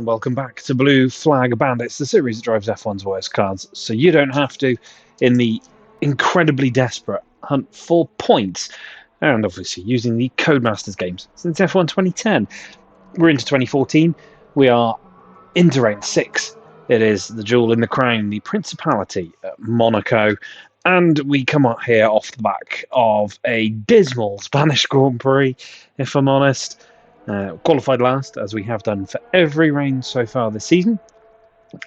and welcome back to Blue Flag Bandits, the series that drives F1's worst cars, so you don't have to in the incredibly desperate hunt for points, and obviously using the Codemasters games since F1 2010. We're into 2014, we are into Reign 6, it is the jewel in the crown, the Principality at Monaco, and we come out here off the back of a dismal Spanish Grand Prix, if I'm honest. Qualified last, as we have done for every reign so far this season.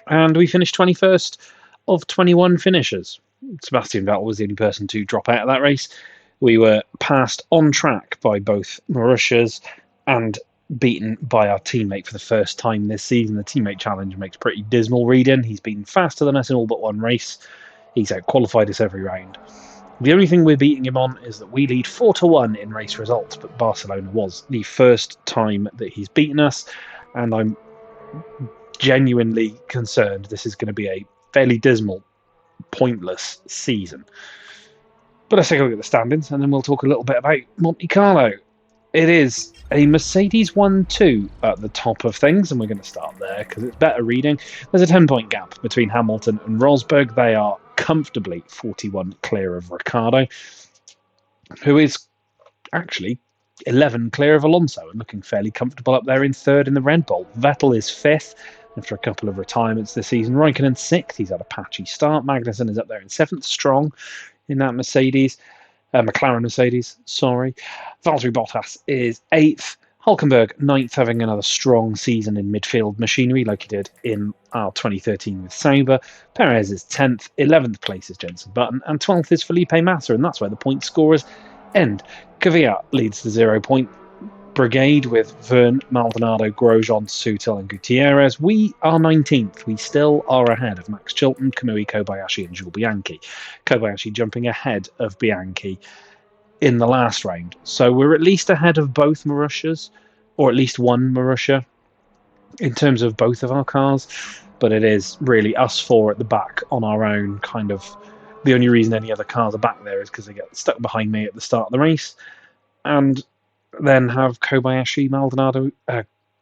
And we finished 21st of 21 finishers. Sebastian Vettel was the only person to drop out of that race. We were passed on track by both Marussia's and beaten by our teammate for the first time this season. The teammate challenge makes pretty dismal reading. He's been faster than us in all but one race. He's out-qualified us every round. The only thing we're beating him on is that we lead 4-1 in race results, but Barcelona was the first time that he's beaten us, and I'm genuinely concerned this is going to be a fairly dismal, pointless season. But let's take a look at the standings, and then we'll talk a little bit about Monte Carlo. It is a Mercedes 1-2 at the top of things, and we're going to start there because it's better reading. There's a 10-point gap between Hamilton and Rosberg. They are comfortably 41 clear of Ricciardo, who is actually 11 clear of Alonso and looking fairly comfortable up there in third in the Red Bull. Vettel is fifth after a couple of retirements this season. Raikkonen sixth. He's had a patchy start. Magnussen is up there in seventh, strong in that McLaren Mercedes, sorry. Valtteri Bottas is 8th. Hulkenberg, 9th, having another strong season in midfield machinery like he did in our 2013 with Sauber. Perez is 10th. 11th place is Jenson Button. And 12th is Felipe Massa, and that's where the point scorers end. Kvyat leads the 0-point brigade with Verne, Maldonado, Grosjean, Sutil and Gutierrez. We are 19th. We still are ahead of Max Chilton, Kamui Kobayashi and Jules Bianchi. Kobayashi jumping ahead of Bianchi in the last round. So we're at least ahead of both Marussias, or at least one Marussia, in terms of both of our cars. But it is really us four at the back on our own, kind of. The only reason any other cars are back there is because they get stuck behind me at the start of the race. And then have Kobayashi,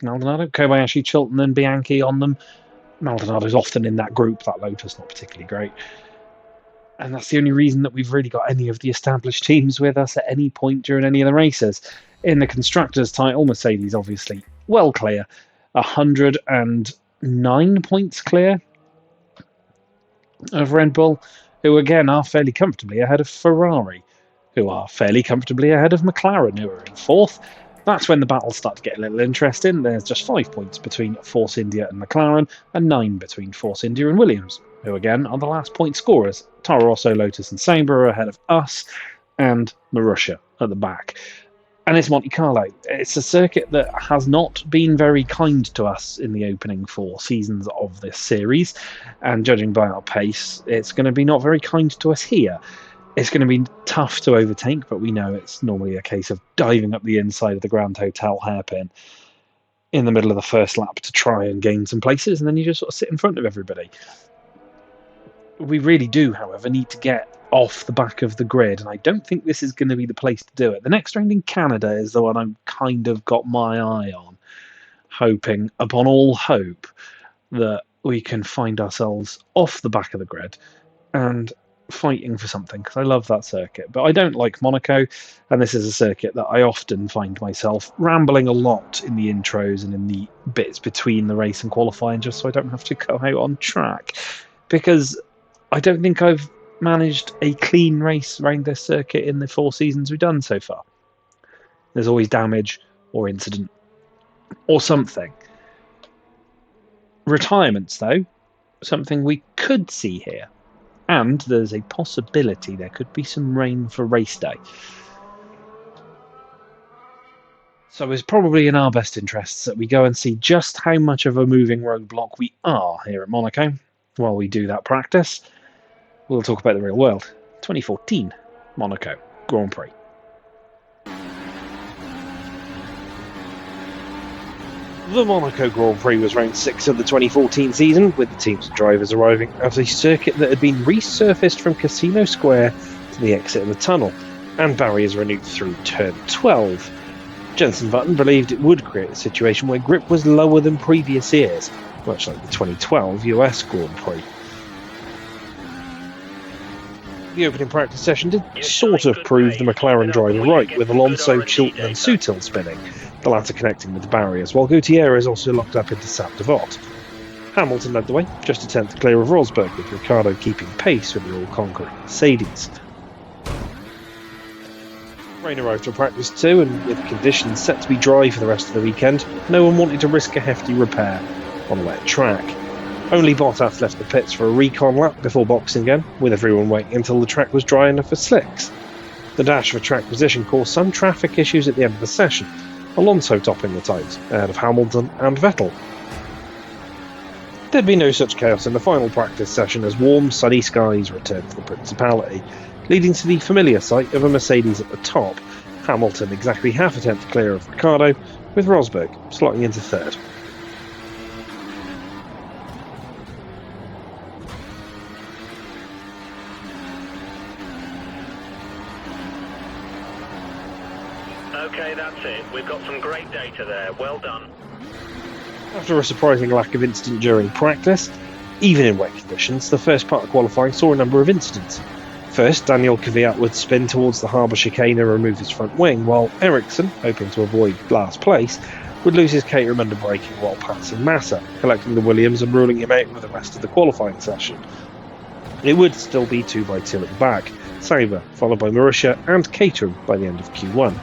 Kobayashi, Chilton and Bianchi on them. Maldonado's often in that group, that Lotus not particularly great. And that's the only reason that we've really got any of the established teams with us at any point during any of the races. In the Constructors' title, Mercedes obviously well clear. 109 points clear of Red Bull, who again are fairly comfortably ahead of Ferrari, who are fairly comfortably ahead of McLaren, who are in fourth. That's when the battles start to get a little interesting. There's just 5 points between Force India and McLaren, and 9 between Force India and Williams, who again are the last point scorers. Toro Rosso, Lotus and Sauber are ahead of us, and Marussia at the back. And it's Monte Carlo. It's a circuit that has not been very kind to us in the opening 4 seasons of this series, and judging by our pace, it's going to be not very kind to us here. It's going to be tough to overtake, but we know it's normally a case of diving up the inside of the Grand Hotel hairpin in the middle of the first lap to try and gain some places, and then you just sort of sit in front of everybody. We really do, however, need to get off the back of the grid, and I don't think this is going to be the place to do it. The next round in Canada is the one I've kind of got my eye on, hoping upon all hope that we can find ourselves off the back of the grid and fighting for something, because I love that circuit. But I don't like Monaco, and this is a circuit that I often find myself rambling a lot in the intros and in the bits between the race and qualifying, just so I don't have to go out on track, because I don't think I've managed a clean race around this circuit in the 4 seasons we've done so far. There's always damage or incident or something. Retirements, though, something we could see here. And there's a possibility there could be some rain for race day. So it's probably in our best interests that we go and see just how much of a moving roadblock we are here at Monaco while we do that practice. We'll talk about the real world. 2014 Monaco Grand Prix. The Monaco Grand Prix was round 6 of the 2014 season, with the teams and drivers arriving at a circuit that had been resurfaced from Casino Square to the exit of the tunnel, and barriers renewed through turn 12. Jenson Button believed it would create a situation where grip was lower than previous years, much like the 2012 US Grand Prix. The opening practice session did sort of prove the McLaren driver right, with Alonso, Chilton and Sutil spinning, the latter connecting with the barriers, while Gutierrez also locked up into Sap de Vot. Hamilton led the way, just a tenth clear of Rosberg, with Ricciardo keeping pace with the all-conquering Mercedes. Rain arrived for practice too, and with conditions set to be dry for the rest of the weekend, no one wanted to risk a hefty repair on a wet track. Only Bottas left the pits for a recon lap before boxing again, with everyone waiting until the track was dry enough for slicks. The dash for track position caused some traffic issues at the end of the session, Alonso topping the times, ahead of Hamilton and Vettel. There'd be no such chaos in the final practice session as warm, sunny skies returned to the Principality, leading to the familiar sight of a Mercedes at the top, Hamilton exactly half a tenth clear of Ricciardo, with Rosberg slotting into third. Okay, that's it. We've got some great data there. Well done. After a surprising lack of incident during practice, even in wet conditions, the first part of qualifying saw a number of incidents. First, Daniel Kvyat would spin towards the harbour chicane and remove his front wing, while Ericsson, hoping to avoid last place, would lose his Caterham under braking while passing Massa, collecting the Williams and ruling him out with the rest of the qualifying session. It would still be 2x2 at the back, Sauber, followed by Marussia and Caterham by the end of Q1.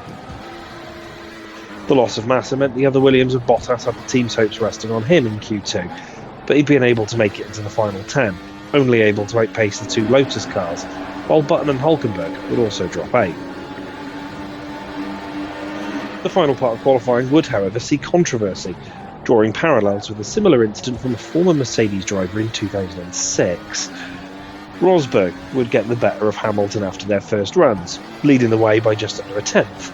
The loss of Massa meant the other Williams of Bottas had the team's hopes resting on him in Q2, but he'd been able to make it into the final 10, only able to outpace the two Lotus cars, while Button and Hulkenberg would also drop 8. The final part of qualifying would, however, see controversy, drawing parallels with a similar incident from a former Mercedes driver in 2006. Rosberg would get the better of Hamilton after their first runs, leading the way by just under a tenth.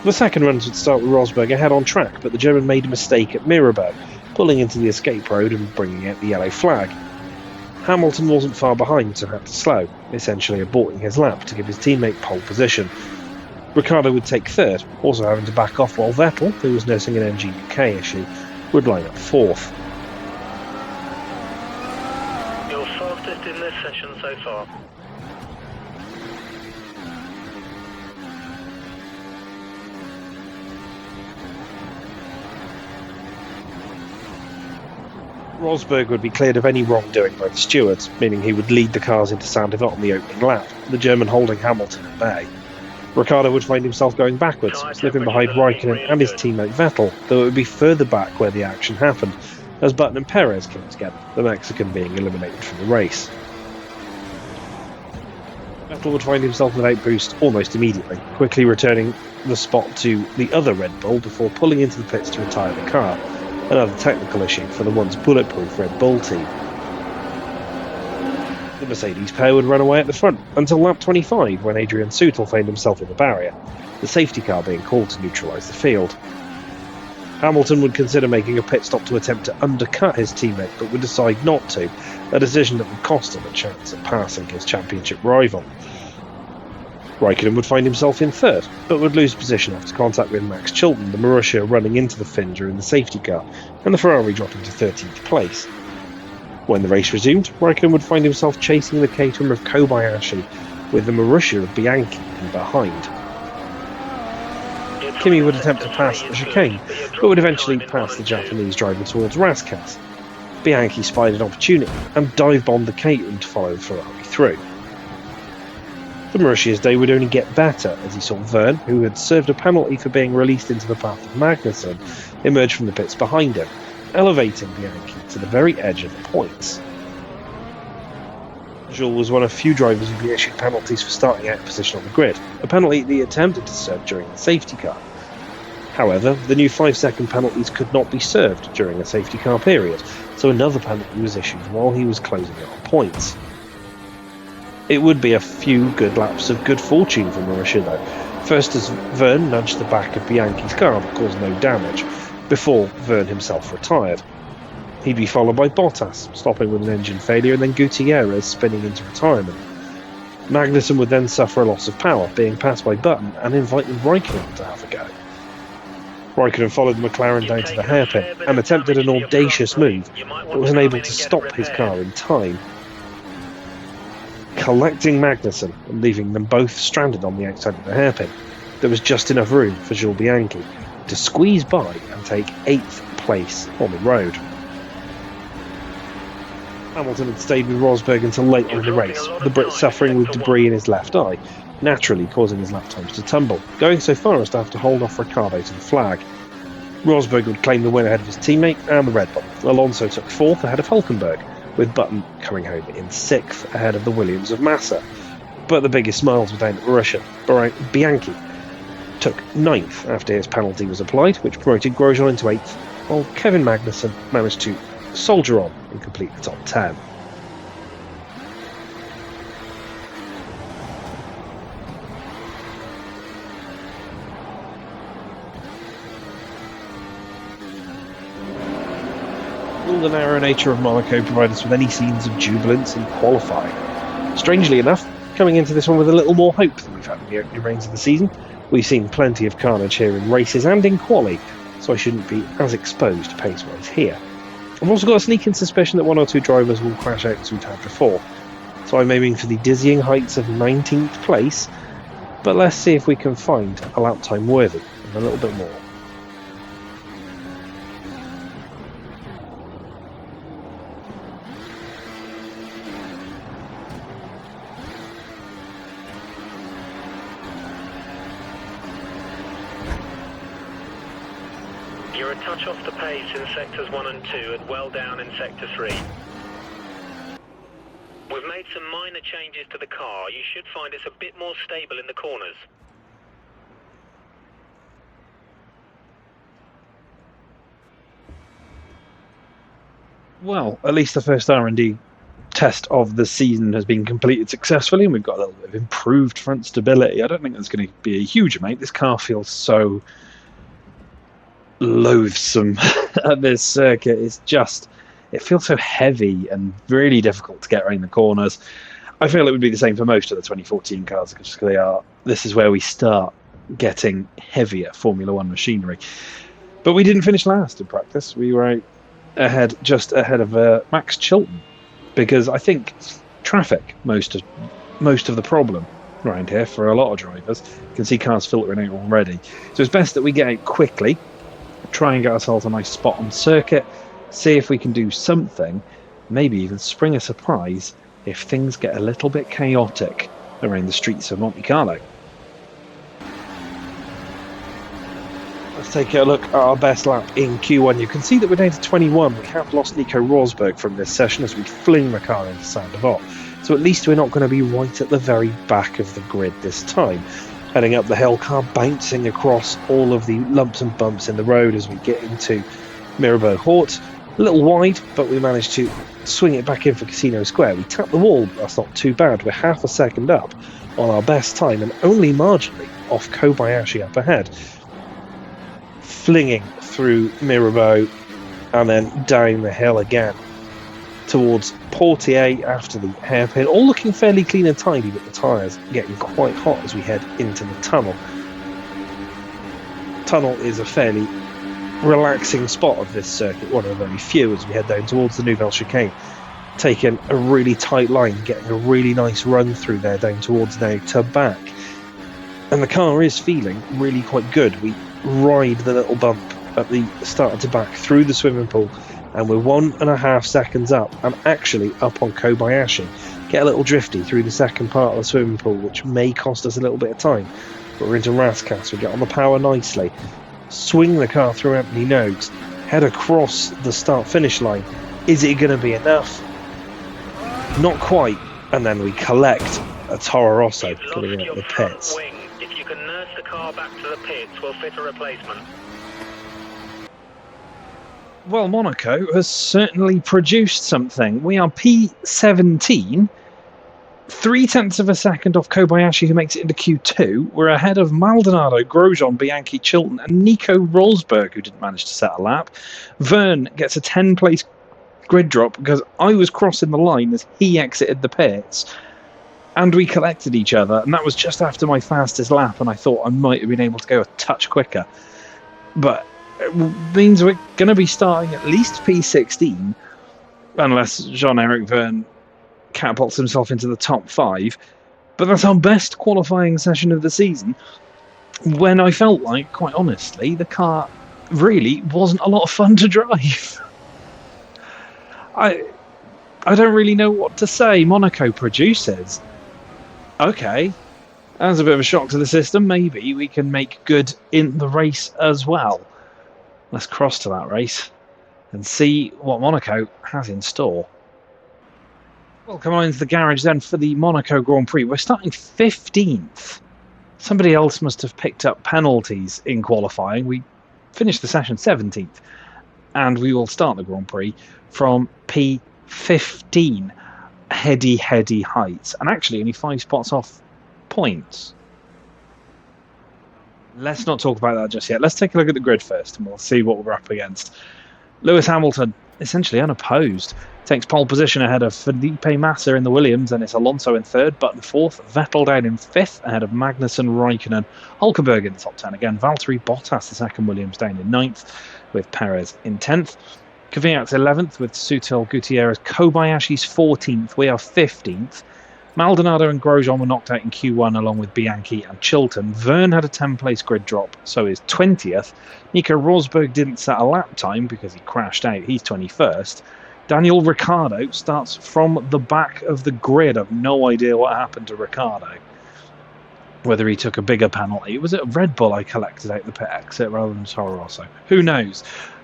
The second runs would start with Rosberg ahead on track, but the German made a mistake at Mirabel, pulling into the escape road and bringing out the yellow flag. Hamilton wasn't far behind, so had to slow, essentially aborting his lap to give his teammate pole position. Ricciardo would take third, also having to back off, while Vettel, who was nursing an MG UK issue, would line up fourth. You're fastest in this session so far. Rosberg would be cleared of any wrongdoing by the stewards, meaning he would lead the cars into Sap de Vot on the opening lap, the German holding Hamilton at bay. Ricciardo would find himself going backwards, slipping behind Raikkonen and his teammate Vettel, though it would be further back where the action happened, as Button and Perez came together, the Mexican being eliminated from the race. Vettel would find himself without boost almost immediately, quickly returning the spot to the other Red Bull before pulling into the pits to retire the car. Another technical issue for the once bulletproof Red Bull team. The Mercedes pair would run away at the front until lap 25, when Adrian Sutil found himself in the barrier, the safety car being called to neutralise the field. Hamilton would consider making a pit stop to attempt to undercut his teammate, but would decide not to, a decision that would cost him a chance at passing his championship rival. Raikkonen would find himself in third, but would lose position after contact with Max Chilton, the Marussia running into the Finn during the safety car, and the Ferrari dropping to 13th place. When the race resumed, Raikkonen would find himself chasing the Caterham of Kobayashi, with the Marussia of Bianchi in behind. Kimi would attempt to pass the chicane, but would eventually pass the Japanese driver towards Raskas. Bianchi spied an opportunity and dive-bombed the Caterham to follow the Ferrari through. The Marussia's day would only get better as he saw Verne, who had served a penalty for being released into the path of Magnussen, emerge from the pits behind him, elevating Bianchi to the very edge of the points. Grohl was one of few drivers who be issued penalties for starting out of position on the grid, a penalty that he attempted to serve during the safety car. However, the new 5-second penalties could not be served during a safety car period, so another penalty was issued while he was closing out on points. It would be a few good laps of good fortune for Marussia though, first as Verne nudged the back of Bianchi's car but caused no damage, before Verne himself retired. He'd be followed by Bottas, stopping with an engine failure, and then Gutierrez spinning into retirement. Magnussen would then suffer a loss of power, being passed by Button and inviting Raikkonen to have a go. Raikkonen followed the McLaren down to the hairpin and attempted an audacious move, but was unable to stop his car in time, collecting Magnussen and leaving them both stranded on the outside of the hairpin. There was just enough room for Jules Bianchi to squeeze by and take 8th place on the road. Hamilton had stayed with Rosberg until later in the race, the Brit suffering with debris in his left eye, naturally causing his lap times to tumble, going so far as to have to hold off Ricciardo to the flag. Rosberg would claim the win ahead of his teammate and the Red Bull. Alonso took 4th ahead of Hulkenberg, with Button coming home in 6th ahead of the Williams of Massa. But the biggest smiles were down at Russia. Bianchi took 9th after his penalty was applied, which promoted Grosjean into 8th, while Kevin Magnussen managed to soldier on and complete the top 10. Will the narrow nature of Monaco provide us with any scenes of jubilance in qualifying? Strangely enough, coming into this one with a little more hope than we've had in the opening rounds of the season. We've seen plenty of carnage here in races and in quali, so I shouldn't be as exposed pace-wise here. I've also got a sneaking suspicion that 1 or 2 drivers will crash out as we've had before, so I'm aiming for the dizzying heights of 19th place, but let's see if we can find a lap time worthy and a little bit more. You're a touch off the pace in sectors 1 and 2 and well down in sector 3. We've made some minor changes to the car. You should find it's a bit more stable in the corners. Well, at least the first R&D test of the season has been completed successfully, and we've got a little bit of improved front stability. I don't think there's going to be a huge amount. This car feels so loathsome at this circuit. It feels so heavy and really difficult to get around the corners. I feel it would be the same for most of the 2014 cars, because this is where we start getting heavier Formula One machinery. But we didn't finish last in practice. We were just ahead of Max Chilton, because I think traffic most of the problem around here for a lot of drivers. You can see cars filtering out already, so it's best that we get out quickly, try and get ourselves a nice spot on circuit, see if we can do something, maybe even spring a surprise if things get a little bit chaotic around the streets of Monte Carlo. Let's take a look at our best lap in Q1. You can see that we're down to 21. We have lost Nico Rosberg from this session as we fling the car into Saint-Devote. So at least we're not going to be right at the very back of the grid this time. Heading up the hill, car bouncing across all of the lumps and bumps in the road as we get into Mirabeau Hort. A little wide, but we managed to swing it back in for Casino Square. We tapped the wall, but that's not too bad. We're half a second up on our best time and only marginally off Kobayashi up ahead. Flinging through Mirabeau and then down the hill again towards Portier after the hairpin, all looking fairly clean and tidy, but the tyres getting quite hot as we head into the tunnel. Tunnel is a fairly relaxing spot of this circuit, one of the very few, as we head down towards the Nouvelle Chicane, taking a really tight line, getting a really nice run through there down towards now to back, and the car is feeling really quite good. We ride the little bump at the start to back through the swimming pool, and we're 1.5 seconds up and actually up on Kobayashi. Get a little drifty through the second part of the swimming pool, which may cost us a little bit of time, but we're into Rascasse. We get on the power nicely, swing the car through Anthony Noakes, head across the start-finish line. Is it going to be enough? Not quite. And then we collect a Toro Rosso coming out of the pits. If you can nurse the car back to the pits, we'll fit a replacement. Well, Monaco has certainly produced something. We are P17, 0.3 of a second off Kobayashi, who makes it into Q2. We're ahead of Maldonado, Grosjean, Bianchi, Chilton, and Nico Rosberg, who didn't manage to set a lap. Verne gets a 10-place grid drop because I was crossing the line as he exited the pits, and we collected each other, and that was just after my fastest lap, and I thought I might have been able to go a touch quicker. but it means we're going to be starting at least P16, unless Jean-Eric Verne catapults himself into the top 5. But that's our best qualifying session of the season, when I felt like, quite honestly, the car really wasn't a lot of fun to drive. I don't really know what to say. Monaco produces. Okay, that's a bit of a shock to the system. Maybe we can make good in the race as well. Let's cross to that race and see what Monaco has in store. Well, come on into the garage then for the Monaco Grand Prix. We're starting 15th. Somebody else must have picked up penalties in qualifying. We finished the session 17th, and we will start the Grand Prix from P15. Heady heights, and actually only 5 spots off points. Let's not talk about that just yet. Let's take a look at the grid first, and we'll see what we're up against. Lewis Hamilton, essentially unopposed, takes pole position ahead of Felipe Massa in the Williams, and it's Alonso in 3rd, Button 4th, Vettel down in 5th, ahead of Magnussen, Raikkonen, Hulkenberg in the top 10 again, Valtteri Bottas, the 2nd Williams, down in 9th, with Perez in 10th. Kvyat's 11th, with Sutil, Gutierrez, Kobayashi's 14th, we are 15th. Maldonado and Grosjean were knocked out in Q1 along with Bianchi and Chilton. Verne had a 10-place grid drop, so is 20th. Nico Rosberg didn't set a lap time because he crashed out. He's 21st. Daniel Ricciardo starts from the back of the grid. I've no idea what happened to Ricciardo. Whether he took a bigger penalty. Was it Red Bull I collected out the pit exit rather than Toro Rosso? Who knows?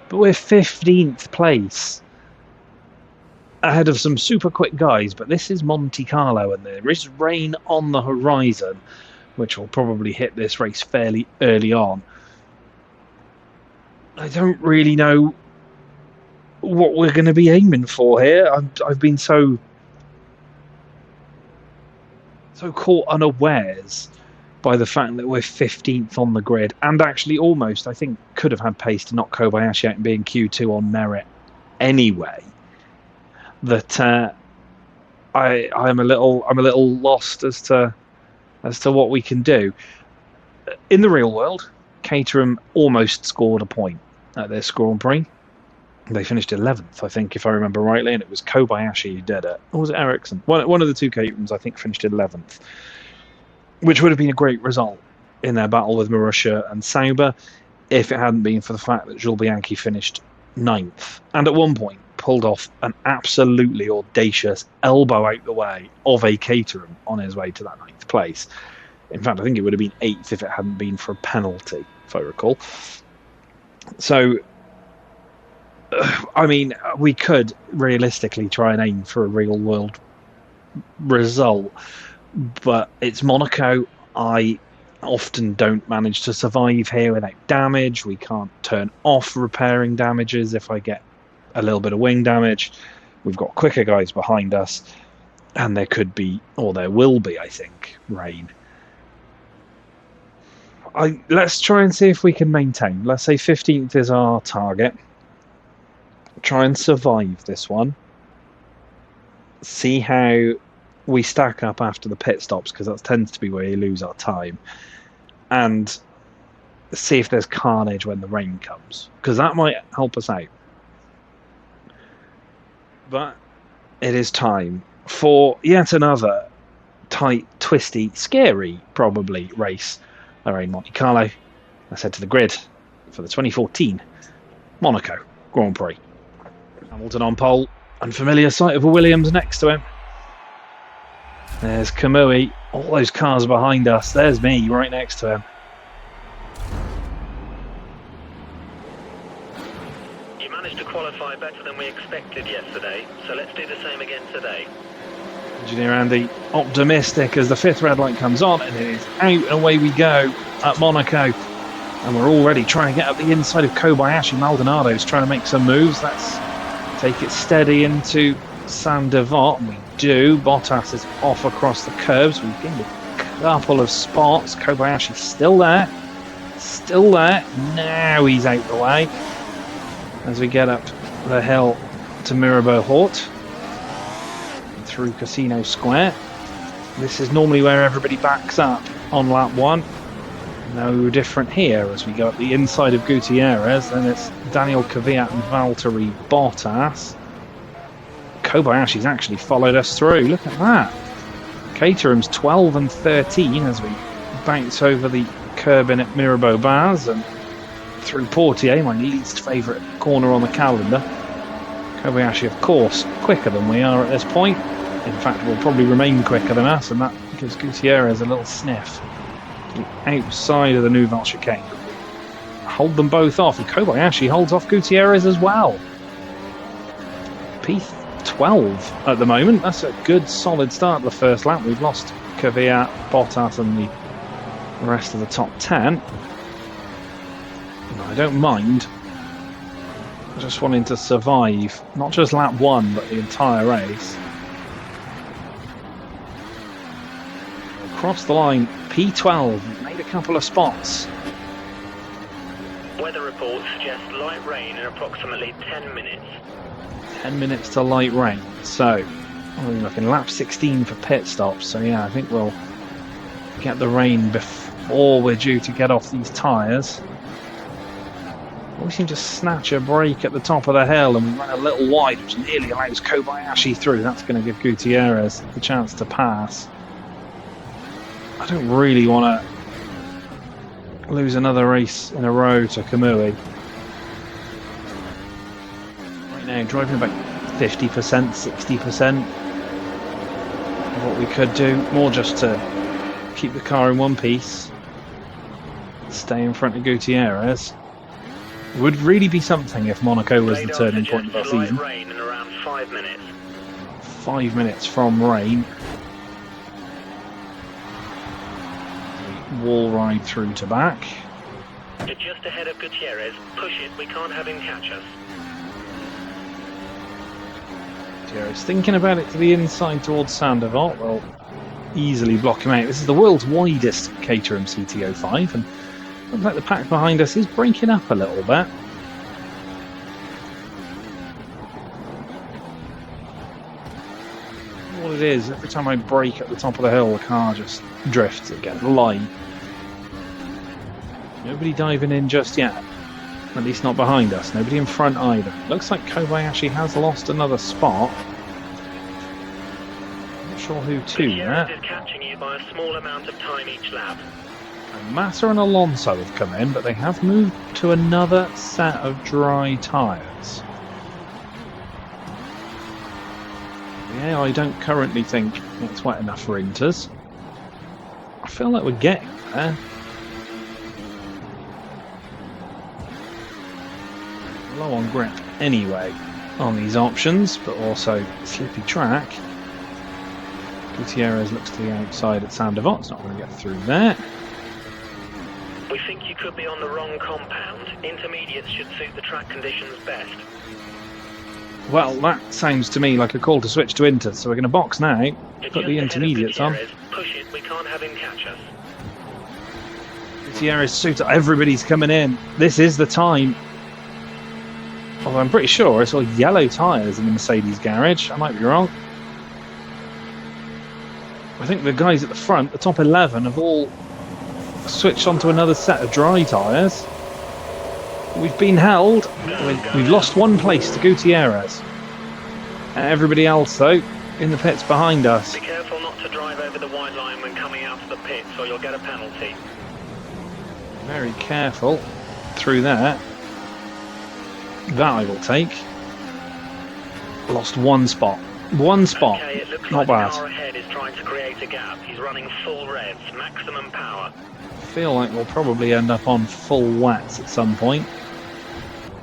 But we're 15th place. Ahead of some super quick guys, but this is Monte Carlo and there is rain on the horizon, which will probably hit this race fairly early on. I don't really know what we're going to be aiming for here. I've been so caught unawares by the fact that we're 15th on the grid, and actually almost, I think, could have had pace to knock Kobayashi out and being Q2 on merit anyway. That I'm a little lost as to what we can do. In the real world, Caterham almost scored a point at this Grand Prix. They finished 11th, I think, if I remember rightly, and it was Kobayashi who did it. Or was it Ericsson? One of the two Caterhams, I think, finished 11th, which would have been a great result in their battle with Marussia and Sauber if it hadn't been for the fact that Jules Bianchi finished 9th, and at one point pulled off an absolutely audacious elbow out the way of a Caterham on his way to that 9th place. In fact, I think it would have been 8th if it hadn't been for a penalty, if I recall. So, I mean, we could realistically try and aim for a real-world result, but it's Monaco. I often don't manage to survive here without damage. We can't turn off repairing damages if I get a little bit of wing damage. We've got quicker guys behind us, and there could be, or there will be, I think, rain. Let's try and see if we can maintain. Let's say 15th is our target. Try and survive this one. See how we stack up after the pit stops, because that tends to be where you lose our time. And see if there's carnage when the rain comes, because that might help us out. But it is time for yet another tight, twisty, scary, probably, race around Monte Carlo. Let's head to the grid for the 2014 Monaco Grand Prix. Hamilton on pole, unfamiliar sight of a Williams next to him. There's Kamui, all those cars behind us. There's me right next to him. You managed to qualify better than we expected yesterday, so let's do the same again today. Engineer Andy optimistic as the 5th red light comes on, and it is out and away we go at Monaco. And we're already trying to get up the inside of Kobayashi. Maldonado's trying to make some moves. Let's take it steady into Saint Devot, and we do. Bottas is off across the curbs. We've gained a couple of spots. Kobayashi's still there. Still there. Now he's out the way as we get up the hill to Mirabeau Hort through Casino Square. This is normally where everybody backs up on lap 1. No different here as we go up the inside of Gutierrez. Then it's Daniel Kvyat and Valtteri Bottas. Kobayashi's actually followed us through. Look at that. Caterham's 12 and 13 as we bounce over the curb in at Mirabeau Baz and through Portier, my least favourite corner on the calendar. Kobayashi, of course, quicker than we are at this point. In fact, will probably remain quicker than us, and that gives Gutierrez a little sniff to the outside of the Nouvelle chicane. Hold them both off, and Kobayashi holds off Gutierrez as well. P12 at the moment. That's a good, solid start to the first lap. We've lost Kvyat, Bottas, and the rest of the top 10. I don't mind. Just wanting to survive, not just lap 1, but the entire race. Across the line, P12, made a couple of spots. Weather reports suggest light rain in approximately 10 minutes. 10 minutes to light rain. So, we're looking lap 16 for pit stops. So yeah, I think we'll get the rain before we're due to get off these tyres. We seem to snatch a break at the top of the hill and we run a little wide, which nearly allows Kobayashi through. That's going to give Gutierrez the chance to pass. I don't really want to lose another race in a row to Kamui. Right now, driving about 50%, 60% of what we could do. More just to keep the car in one piece. Stay in front of Gutierrez. It would really be something if Monaco was the turning point of our season. Rain in around 5 minutes. 5 minutes from rain. Wall ride through to back. You're just ahead of Gutierrez. Push it, we can't have him catch us. Gutierrez thinking about it to the inside towards Sandoval. We'll easily block him out. This is the world's widest Caterham CT05, and looks like the pack behind us is breaking up a little bit. What it is, every time I brake at the top of the hill, the car just drifts again. Line. Nobody diving in just yet. At least not behind us. Nobody in front either. Looks like Kobayashi has lost another spot. Not sure who to yet. Is catching you by a small amount of time each lap. Massa and Alonso have come in, but they have moved to another set of dry tyres. Yeah, I don't currently think it's wet enough for Inters. I feel like we're getting there. Low on grip anyway on these options, but also slippy track. Gutierrez looks to the outside at Sandoval. It's not going to get through there. We think you could be on the wrong compound. Intermediates should suit the track conditions best. Well, that sounds to me like a call to switch to Inters, so we're going to box now, put the intermediates on. Push it, we can't have him catch us. Gutierrez suit, everybody's coming in. This is the time. Although I'm pretty sure I saw yellow tyres in the Mercedes garage. I might be wrong. I think the guys at the front, the top 11, have all switched onto another set of dry tyres. We've been held. We've lost one place to Gutierrez. Everybody else, though, in the pits behind us. Be careful not to drive over the white line when coming out of the pits, or you'll get a penalty. Very careful through there. That I will take. Lost one spot. One spot. Okay, it looks not like bad. The car ahead is trying to create a gap. He's running full revs, maximum power. I feel like we'll probably end up on full wets at some point.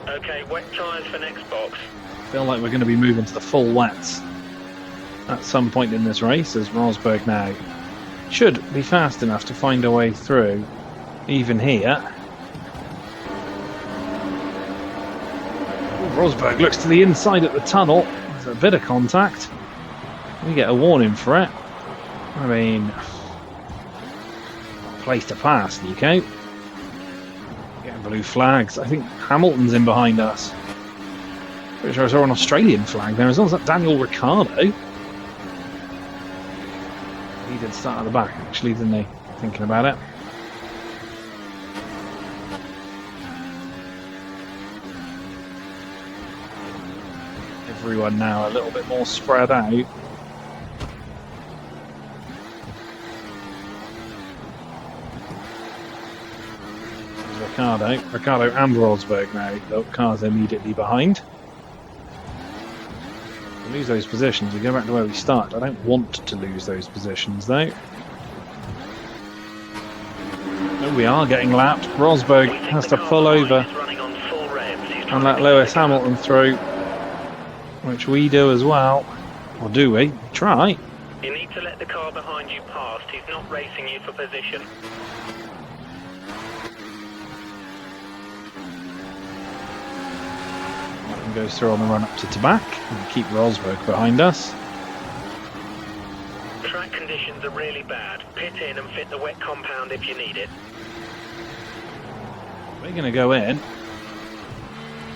Okay, wet tyres for next box. I feel like we're going to be moving to the full wets at some point in this race, as Rosberg now should be fast enough to find a way through, even here. Rosberg looks to the inside at the tunnel. There's a bit of contact. We get a warning for it. I mean, place to pass, Nico. Getting blue flags. I think Hamilton's in behind us. Pretty sure I saw an Australian flag there as well. Is that Daniel Ricciardo? He did start at the back, actually, didn't he? Thinking about it. everyone now a little bit more spread out. Ricardo and Rosberg now. The cars immediately behind. We lose those positions. We go back to where we started. I don't want to lose those positions though. Oh, we are getting lapped. Rosberg has to pull over and let Lewis Hamilton through, which we do as well. Or do we? Try. You need to let the car behind you past. He's not racing you for position. Goes through on the run up to Tabac and keep Rosberg behind us. Track conditions are really bad. Pit in and fit the wet compound if you need it. We're going to go in.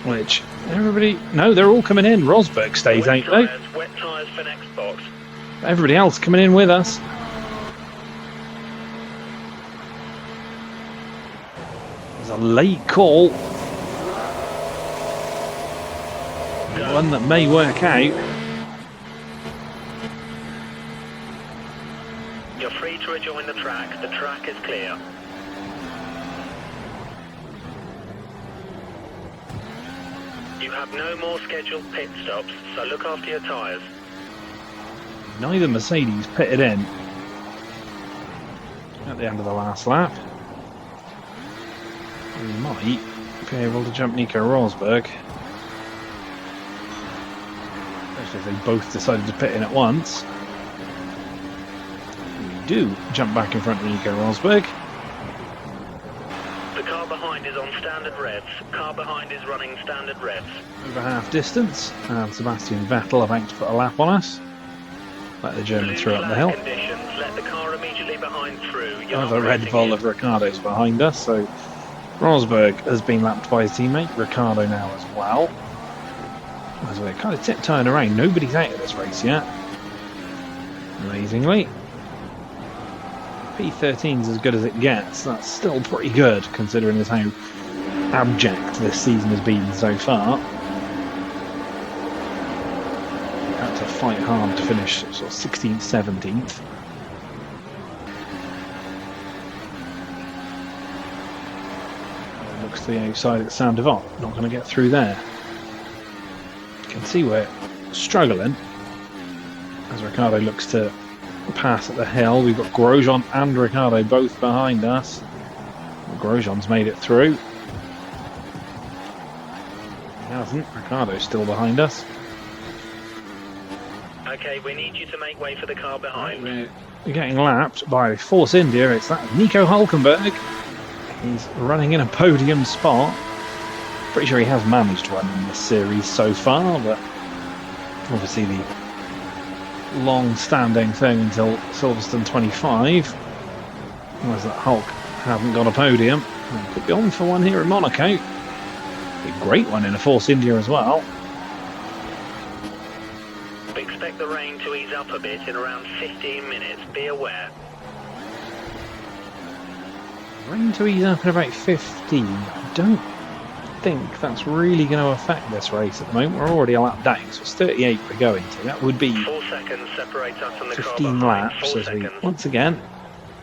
Which everybody, no, they're all coming in. Rosberg stays, ain't they? Wet tyres for next box. Everybody else coming in with us. There's a late call. One that may work out. You're free to rejoin the track. The track is clear. You have no more scheduled pit stops, so look after your tyres. Neither Mercedes pitted in at the end of the last lap. We might be able to jump Nico Rosberg. If they both decided to pit in at once. We do jump back in front of Nico Rosberg. The car behind is on standard revs. Car behind is running standard revs. Over half distance, and Sebastian Vettel about to put a lap on us. Let the German through up the hill. Conditions, let the car immediately behind through. Another Red Bull of Ricciardo's behind us, so Rosberg has been lapped by his teammate, Ricciardo now as well. As we're kind of tiptoeing around, nobody's out of this race yet. Amazingly. P13's as good as it gets. That's still pretty good considering as how abject this season has been so far. Had to fight hard to finish sort of 16th, 17th. Looks to the outside at Sam Devant. Not going to get through there. Can see we're struggling as Ricciardo looks to pass at the hill. We've got Grosjean and Ricciardo both behind us. Grosjean's made it through. He hasn't. Ricciardo's still behind us. Okay, we need you to make way for the car behind. We're getting lapped by Force India. It's that Nico Hülkenberg. He's running in a podium spot. Pretty sure he has managed to run in this series so far, but obviously the long-standing thing until Silverstone 25 was that Hulk hadn't got a podium. And could be on for one here in Monaco. Be a great one in a Force India as well. We expect the rain to ease up a bit in around 15 minutes. Be aware. Rain to ease up in about 15. I don't think that's really going to affect this race at the moment. We're already a lap down, so it's 38 we're going to. That would be 4 seconds separates us from the 15 car laps as we once again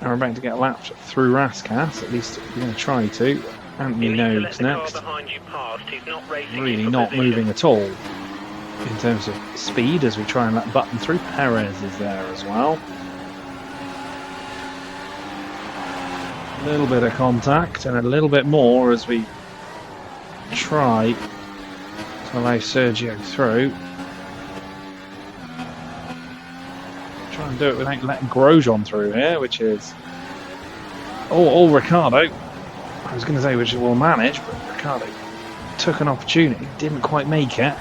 are about to get lapped through Raskas. At least we're going to try to. Anthony Nogues next. Really not moving at all in terms of speed as we try and let Button through. Perez is there as well. A little bit of contact and a little bit more as we try to allow Sergio through. Try and do it without letting Grosjean through here, which is all Ricciardo. I was going to say which will manage, but Ricciardo took an opportunity, didn't quite make it.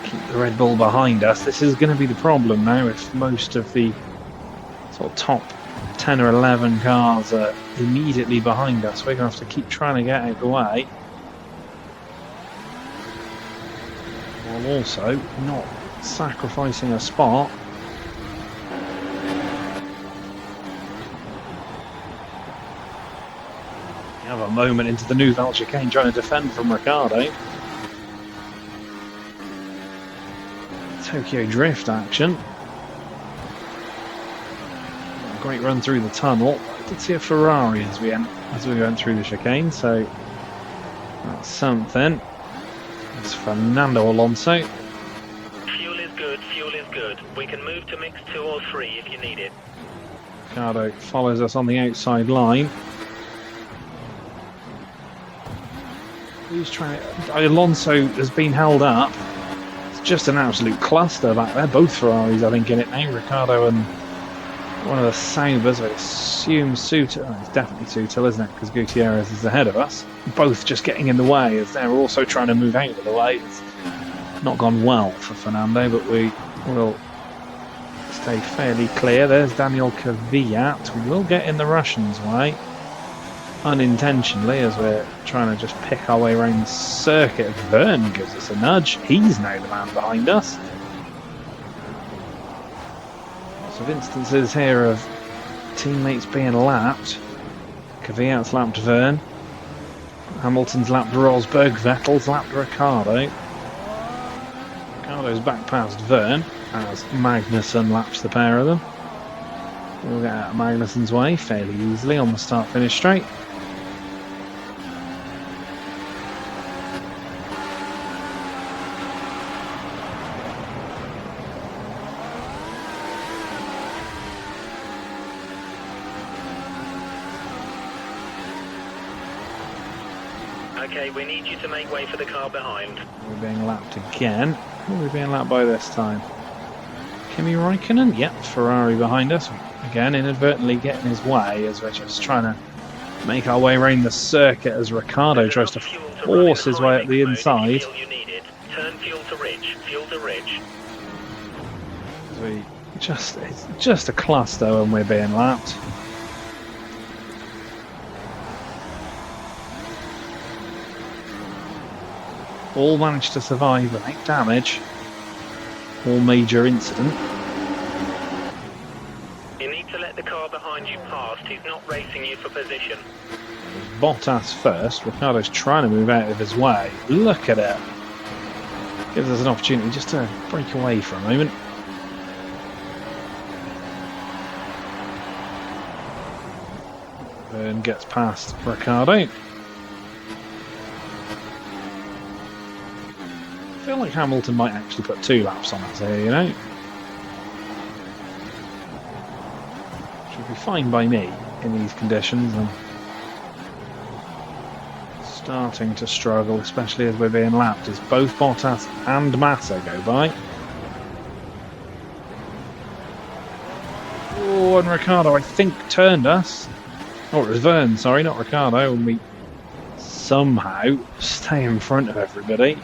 Keep the Red Bull behind us. This is going to be the problem now if most of the sort of top 10 or 11 cars are immediately behind us. We're going to have to keep trying to get out of the way, while also not sacrificing a spot. We have a moment into the Nouvelle chicane trying to defend from Ricciardo. Tokyo Drift action. Great run through the tunnel. I did see a Ferrari as we went through the chicane, so that's something. It's Fernando Alonso. Fuel is good, fuel is good. We can move to mix 2 or 3 if you need it. Ricardo follows us on the outside line. He's trying. Alonso has been held up. It's just an absolute cluster back there. Both Ferraris, I think, in it now. Ricardo and one of the Saubers, I assume Sutil. Oh, it's definitely Sutil, isn't it? Because Gutierrez is ahead of us. Both just getting in the way as they're also trying to move out of the way. It's not gone well for Fernando, but we will stay fairly clear. There's Daniel Kvyat. We will get in the Russians' way unintentionally as we're trying to just pick our way around the circuit. Verne gives us a nudge. He's now the man behind us. Lots of instances here of teammates being lapped. Kvyat's lapped Verne. Hamilton's lapped Rosberg. Vettel's lapped Ricciardo. Ricciardo's back past Verne as Magnussen laps the pair of them. We'll get out of Magnussen's way fairly easily on the start-finish straight. Okay, we need you to make way for the car behind. We're being lapped again. Who are we being lapped by this time? Kimi Räikkönen? Yep, Ferrari behind us. Again, inadvertently getting his way as we're just trying to make our way around the circuit as Ricciardo tries to force his way up the inside. Turn fuel to ridge, fuel to ridge. It's just a cluster when we're being lapped. All managed to survive without damage or major incident. You need to let the car behind you past. He's not racing you for position. Bottas first. Ricciardo's trying to move out of his way. Look at it. Gives us an opportunity just to break away for a moment. Verne gets past Ricciardo. I feel like Hamilton might actually put 2 laps on us here, you know. Should be fine by me in these conditions. I'm starting to struggle, especially as we're being lapped, as both Bottas and Massa go by. Oh, and Ricciardo, I think, turned us. Oh, it was Verne, sorry, not Ricciardo, and we somehow stay in front of everybody.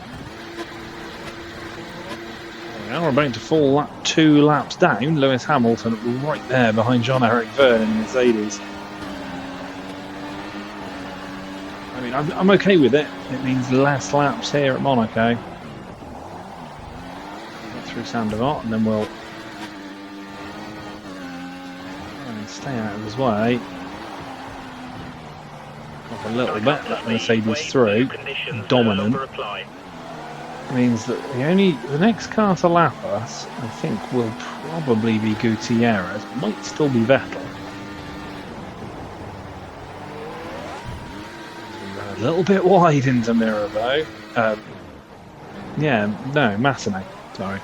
Now we're about to fall 2 laps down. Lewis Hamilton right there behind Jean-Eric Verne in the Mercedes. I mean, I'm okay with it. It means less laps here at Monaco. Get through Sandoval and then we'll stay out of his way. Up a little bit, let the Mercedes through. Dominant. Means that the next car to lap us, I think, will probably be Gutierrez. Might still be Vettel. A little bit wide into Mirabeau. Massimo. Sorry.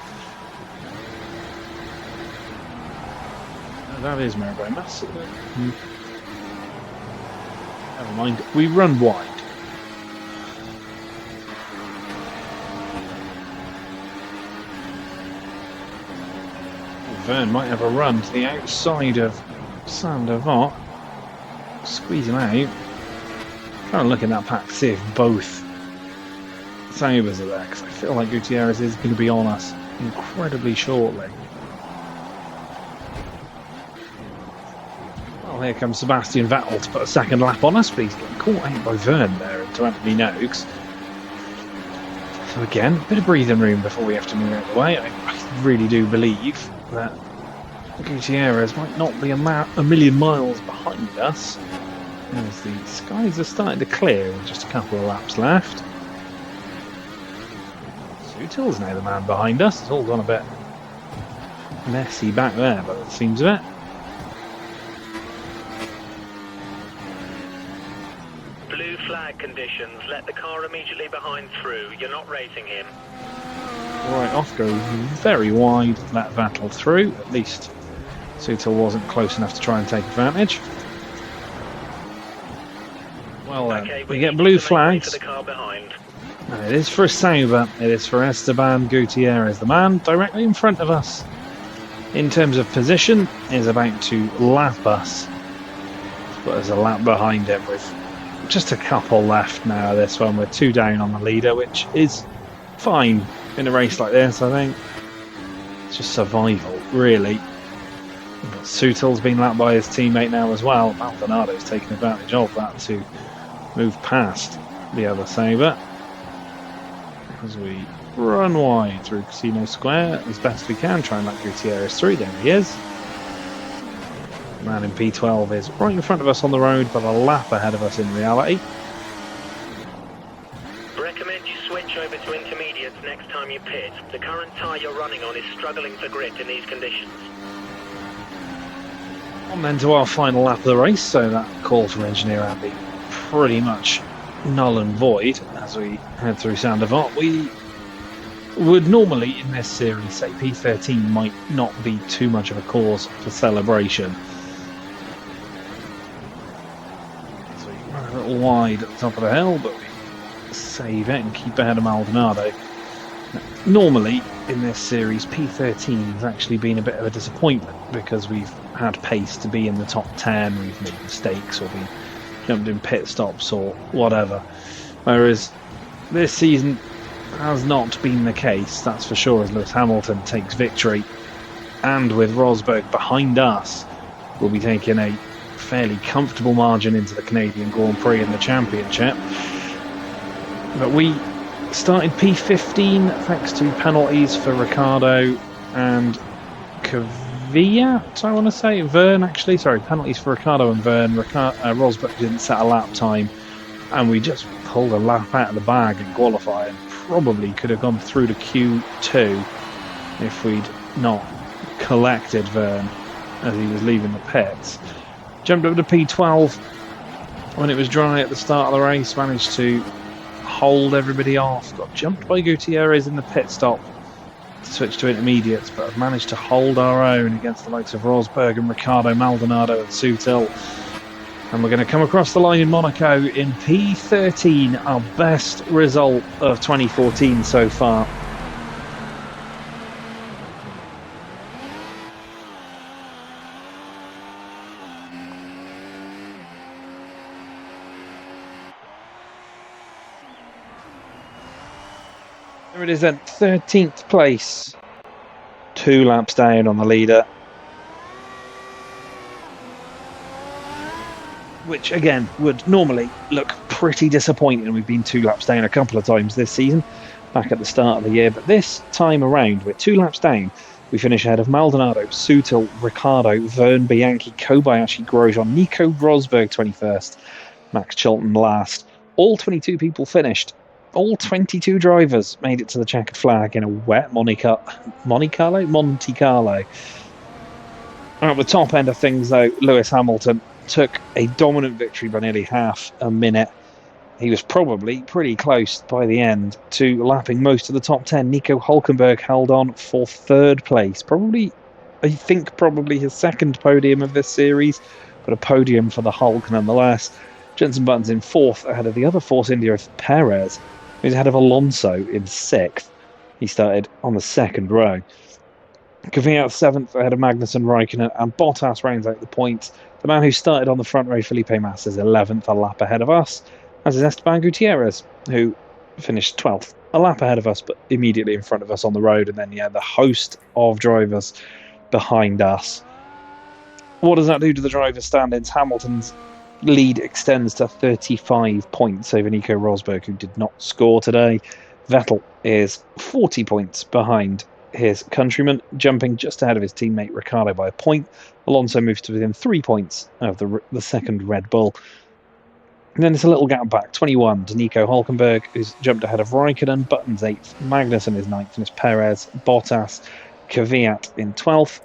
Oh, that is Mirabeau. Massimo. Never mind. We run wide. Verne might have a run to the outside of Sandoval. Squeeze him out. Trying to look in that pack to see if both Saubers are there, because I feel like Gutierrez is going to be on us incredibly shortly. Well, here comes Sebastian Vettel to put a second lap on us, but he's getting caught out by Verne there into Anthony Noakes. So again, a bit of breathing room before we have to move out of the way. I really do believe that Gutierrez might not be a million miles behind us as the skies are starting to clear with just a couple of laps left. Sutil's now the man behind us. It's all gone a bit messy back there, but it seems of it. Blue flag conditions. Let the car immediately behind through. You're not racing him. Right, off goes very wide. Let Vettel through. At least Sutil wasn't close enough to try and take advantage. Well, Okay, we get blue flags. For the car behind. And it is for Sauber. It is for Esteban Gutierrez. The man directly in front of us, in terms of position, is about to lap us. But there's a lap behind him with just a couple left now. This one, we're 2 down on the leader, which is fine in a race like this, I think. It's just survival, really. But Sutil's been lapped by his teammate now as well. Maldonado's taken advantage of that to move past the other Sauber. As we run wide through Casino Square as best we can, try and let Gutierrez through. There he is. The man in P12 is right in front of us on the road, but a lap ahead of us in reality. Recommend you switch over to intermediates next time you pit. The current tyre you're running on is struggling for grip in these conditions. On then to our final lap of the race, so that call from Engineer Andy pretty much null and void as we head through Sandoval. We would normally in this series say P13 might not be too much of a cause for celebration. So we run a little wide at the top of the hill, but we save it and keep ahead of Maldonado. Normally in this series P13 has actually been a bit of a disappointment because we've had pace to be in the top 10, we've made mistakes or been jumped in pit stops or whatever, whereas this season has not been the case, that's for sure, as Lewis Hamilton takes victory, and with Rosberg behind us, we'll be taking a fairly comfortable margin into the Canadian Grand Prix in the championship. But we started P15 thanks to penalties for Ricciardo and I want to say Verne, actually. Sorry, penalties for Ricciardo and Verne. Rosberg didn't set a lap time, and we just pulled a lap out of the bag in qualifying. Probably could have gone through to Q2 if we'd not collected Verne as he was leaving the pits. Jumped up to P12 when it was dry at the start of the race, managed to hold everybody off. Got jumped by Gutierrez in the pit stop to switch to intermediates, but have managed to hold our own against the likes of Rosberg and Ricciardo, Maldonado and Sutil. And we're going to come across the line in Monaco in P13, our best result of 2014 so far. There it is then, 13th place, 2 laps down on the leader. Which again would normally look pretty disappointing. We've been 2 laps down a couple of times this season, back at the start of the year, but this time around we're 2 laps down. We finish ahead of Maldonado, Sutil, Ricciardo, Verne, Bianchi, Kobayashi, Grosjean, Nico Rosberg 21st, Max Chilton last. All 22 people finished. All 22 drivers made it to the checkered flag in a wet Monte Carlo. At the top end of things though, Lewis Hamilton took a dominant victory by nearly half a minute. He was probably pretty close by the end to lapping most of the top 10. Nico Hülkenberg held on for 3rd place. Probably his 2nd podium of this series, but a podium for the Hulk nonetheless. Jenson Button's in 4th ahead of the other Force India of Perez, who's ahead of Alonso in 6th. He started on the 2nd row. Kvyat 7th ahead of Magnussen, Raikkonen, and Bottas rounds out the points. The man who started on the front row, Felipe Massa, is 11th, a lap ahead of us, as is Esteban Gutierrez, who finished 12th, a lap ahead of us, but immediately in front of us on the road. And then, the host of drivers behind us. What does that do to the drivers' standings? Hamilton's lead extends to 35 points over Nico Rosberg, who did not score today. Vettel is 40 points behind his countryman, jumping just ahead of his teammate Ricciardo by a point. Alonso moves to within 3 points of the 2nd Red Bull. And then it's a little gap back, 21 to Nico Hulkenberg, who's jumped ahead of Raikkonen. Button's 8th, Magnussen is 9th, and it's Perez, Bottas, Kvyat in 12th.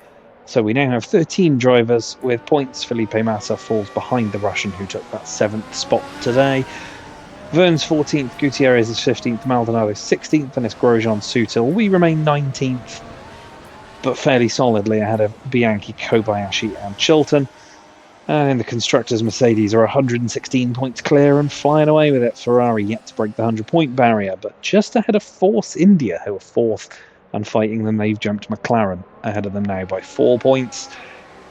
So we now have 13 drivers with points. Felipe Massa falls behind the Russian who took that 7th spot today. Verne's 14th, Gutierrez is 15th, Maldonado is 16th, and it's Grosjean Sutil. We remain 19th, but fairly solidly ahead of Bianchi, Kobayashi, and Chilton. And in the Constructors, Mercedes are 116 points clear and flying away with it. Ferrari yet to break the 100-point barrier, but just ahead of Force India, who are 4th and fighting them. They've jumped McLaren ahead of them now by 4 points.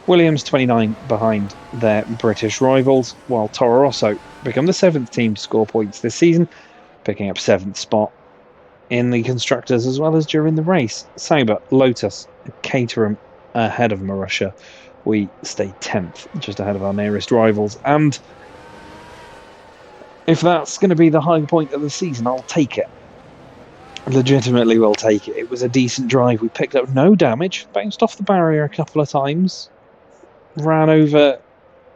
Williams 29 behind their British rivals, while Toro Rosso become the 7th team to score points this season, picking up 7th spot in the Constructors as well as during the race. Sauber, Lotus, Caterham ahead of Marussia. We stay 10th, just ahead of our nearest rivals. And if that's going to be the high point of the season, I'll take it. Legitimately will take it. It was a decent drive. We picked up no damage, bounced off the barrier a couple of times, ran over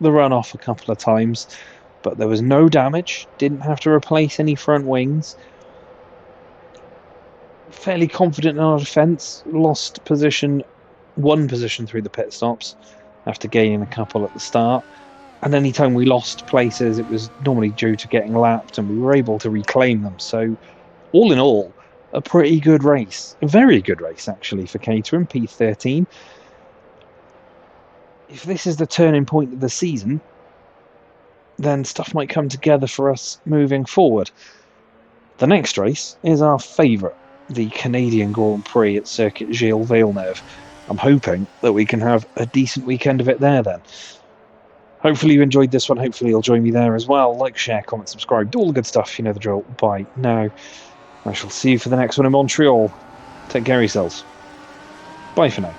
the runoff a couple of times, but there was no damage. Didn't have to replace any front wings. Fairly confident in our defence. Lost one position through the pit stops after gaining a couple at the start. And any time we lost places, it was normally due to getting lapped, and we were able to reclaim them. So, all in all, a pretty good race. A very good race, actually, for Caterham, P13. If this is the turning point of the season, then stuff might come together for us moving forward. The next race is our favourite, the Canadian Grand Prix at Circuit Gilles Villeneuve. I'm hoping that we can have a decent weekend of it there then. Hopefully you enjoyed this one. Hopefully you'll join me there as well. Like, share, comment, subscribe, do all the good stuff. You know the drill by now. I shall see you for the next one in Montreal. Take care of yourselves. Bye for now.